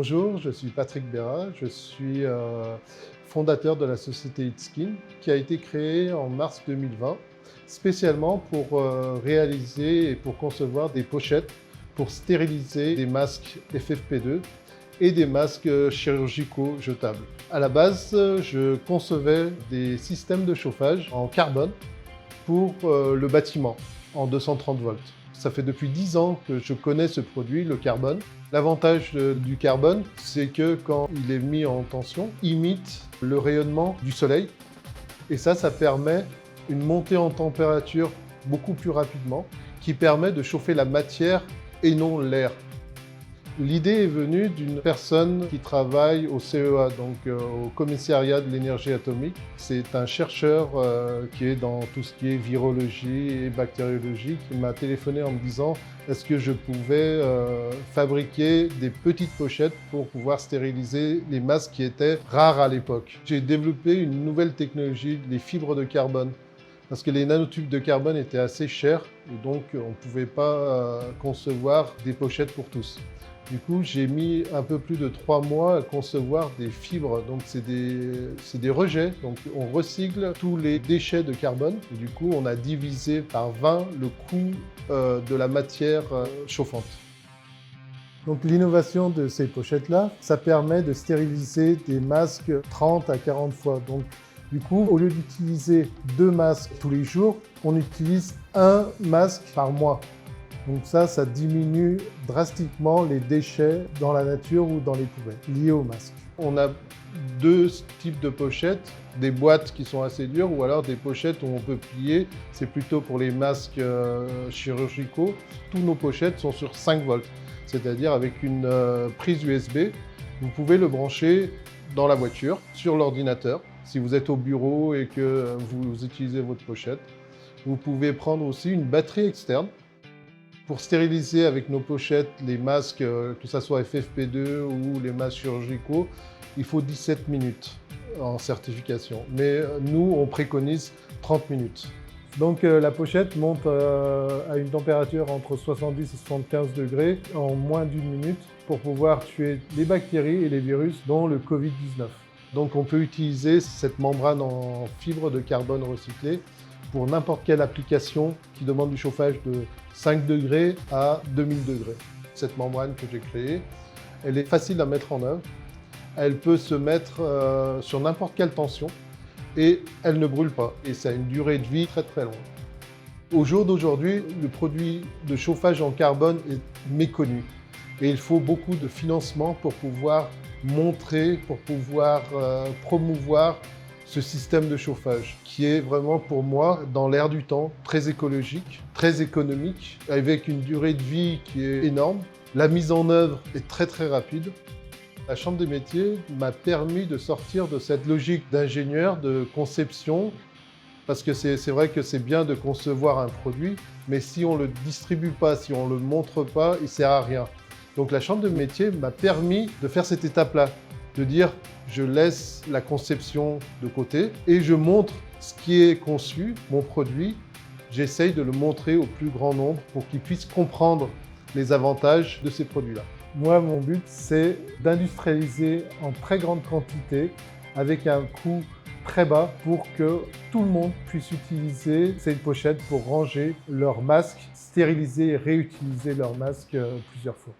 Bonjour, je suis Patrick Béra, je suis fondateur de la société Itskin qui a été créée en mars 2020 spécialement pour réaliser et pour concevoir des pochettes pour stériliser des masques FFP2 et des masques chirurgicaux jetables. À la base, je concevais des systèmes de chauffage en carbone pour le bâtiment en 230 volts. Ça fait depuis 10 ans que je connais ce produit, le carbone. L'avantage du carbone, c'est que quand il est mis en tension, il imite le rayonnement du soleil. Et ça permet une montée en température beaucoup plus rapidement, qui permet de chauffer la matière et non l'air. L'idée est venue d'une personne qui travaille au CEA, donc au Commissariat de l'énergie atomique. C'est un chercheur qui est dans tout ce qui est virologie et bactériologie qui m'a téléphoné en me disant est-ce que je pouvais fabriquer des petites pochettes pour pouvoir stériliser les masques qui étaient rares à l'époque. J'ai développé une nouvelle technologie, les fibres de carbone. Parce que les nanotubes de carbone étaient assez chers, et donc on ne pouvait pas concevoir des pochettes pour tous. Du coup, j'ai mis un peu plus de 3 mois à concevoir des fibres. Donc, c'est des rejets. Donc, on recycle tous les déchets de carbone. Et du coup, on a divisé par 20 le coût de la matière chauffante. Donc, l'innovation de ces pochettes-là, ça permet de stériliser des masques 30 à 40 fois. Donc, du coup, au lieu d'utiliser 2 masques tous les jours, on utilise 1 masque par mois. Donc ça diminue drastiquement les déchets dans la nature ou dans les poubelles liés au masque. On a 2 types de pochettes, des boîtes qui sont assez dures ou alors des pochettes où on peut plier. C'est plutôt pour les masques chirurgicaux. Tous nos pochettes sont sur 5 volts, c'est-à-dire avec une prise USB. Vous pouvez le brancher dans la voiture, sur l'ordinateur. Si vous êtes au bureau et que vous utilisez votre pochette, vous pouvez prendre aussi une batterie externe. Pour stériliser avec nos pochettes les masques, que ce soit FFP2 ou les masques chirurgicaux, il faut 17 minutes en certification. Mais nous, on préconise 30 minutes. Donc la pochette monte à une température entre 70 et 75 degrés en moins d'1 minute pour pouvoir tuer les bactéries et les virus, dont le Covid-19. Donc on peut utiliser cette membrane en fibre de carbone recyclée pour n'importe quelle application qui demande du chauffage de 5 degrés à 2000 degrés. Cette membrane que j'ai créée, elle est facile à mettre en œuvre. Elle peut se mettre sur n'importe quelle tension et elle ne brûle pas. Et ça a une durée de vie très très longue. Au jour d'aujourd'hui, le produit de chauffage en carbone est méconnu. Et il faut beaucoup de financement pour pouvoir montrer, pour pouvoir promouvoir ce système de chauffage qui est vraiment pour moi dans l'air du temps, très écologique, très économique, avec une durée de vie qui est énorme. La mise en œuvre est très très rapide. La Chambre des métiers m'a permis de sortir de cette logique d'ingénieur, de conception, parce que c'est vrai que c'est bien de concevoir un produit, mais si on ne le distribue pas, si on ne le montre pas, il ne sert à rien. Donc la Chambre des métiers m'a permis de faire cette étape-là, de dire je laisse la conception de côté et je montre ce qui est conçu, mon produit. J'essaye de le montrer au plus grand nombre pour qu'ils puissent comprendre les avantages de ces produits-là. Moi, mon but, c'est d'industrialiser en très grande quantité avec un coût très bas pour que tout le monde puisse utiliser ces pochettes pour ranger leurs masques, stériliser et réutiliser leurs masques plusieurs fois.